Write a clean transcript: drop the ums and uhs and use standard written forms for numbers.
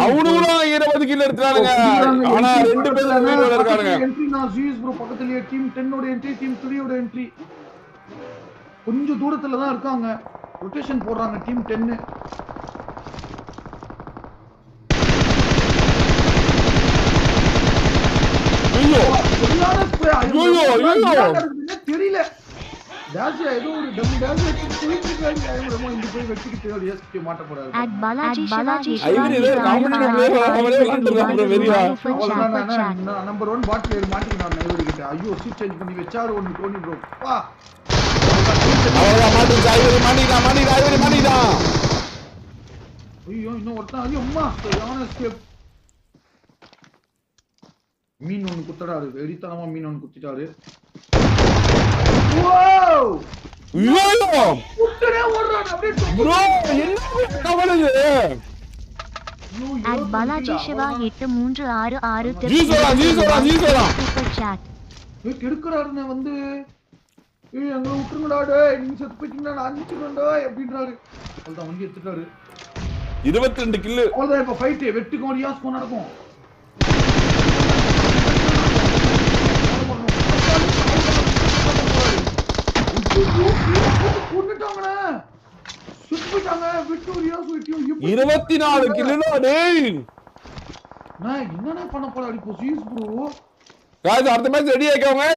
அவனுங்களும் 20 kill எடுத்துறானுங்க. ஆனா 2 பேர் வீரோட இருக்கானுங்க. என்ட்ரி நான் ஜீஸ் ப்ரோ பக்கத்துலயே டீம் 10 ஓட என்ட்ரி, டீம் 3 ஓட என்ட்ரி. கொஞ்சம் தூரத்துல தான் இருக்காங்க. ரொட்டேஷன் போடுறாங்க டீம் 10. ஐயோ சரியான ஸ்ப்ரே. ஐயோ தெரியல. டாஷ் ஏதோ ஒரு டம் டாஷ் எடுத்து போயிட்டு இருக்காங்க. ஐயோ இங்க போய் வெட்டிக்கிட்டு அப்படியே எஸ்கே மாட்ட போறாரு. ஐவரி இதே காமெடி பிளேயர் அவரே விளையாடுறாரு வெரியா. நம்பர் 1 பாட் பிளேயர் மாட்டிக்கினார் ஐவரி கிட்ட. ஐயோ சீட் சேஞ்ச் பண்ணி வெச்சாரு ஒன்னு டோனி ப்ரோ. வா அவரா மாட்டிச்சா ஐவரி மாட்டிடா. ஐயோ இன்னும் ஒருத்தன். ஐயோ அம்மா சரியான எஸ்கேப். மீன் ஒன்னு குத்துறாரு. வெறித்தனமா மீன் ஒன்னு குத்திட்டாரு. வாவ் ஐயோ குத்துறே ஓடுறான் அப்படியே. ப்ரோ என்ன கவலையே. பாலாஜி சிவா 8366 ஜீசோரா சூப்பர் சாட். கெடுக்குறாருன்னு வந்து எங்களை விட்டுருங்கடா டேய், நீங்க செத்து போயிட்டீங்கன்னா நான் அனுப்பிச்சுடா அப்படின்றாரு. அவ்வளோதான் வண்டி எடுத்துட்டாரு. 22 கில்லு. அவ்வளோதான் இப்போ ஃபைட் வெட்டு கோடியாஸ் நடக்கும். கொண்டுட்டாங்கண்ணே, சுட்டு போயிட்டாங்க. வெட்டு கோடியாஸ் 24 கில்லுடா டேய். நான் என்னென்ன பண்ண போறாரு இப்போ சீஸ் ப்ரோ. गाइस அடுத்த மேட்ச் ரெடி ஆயிக்கோங்க.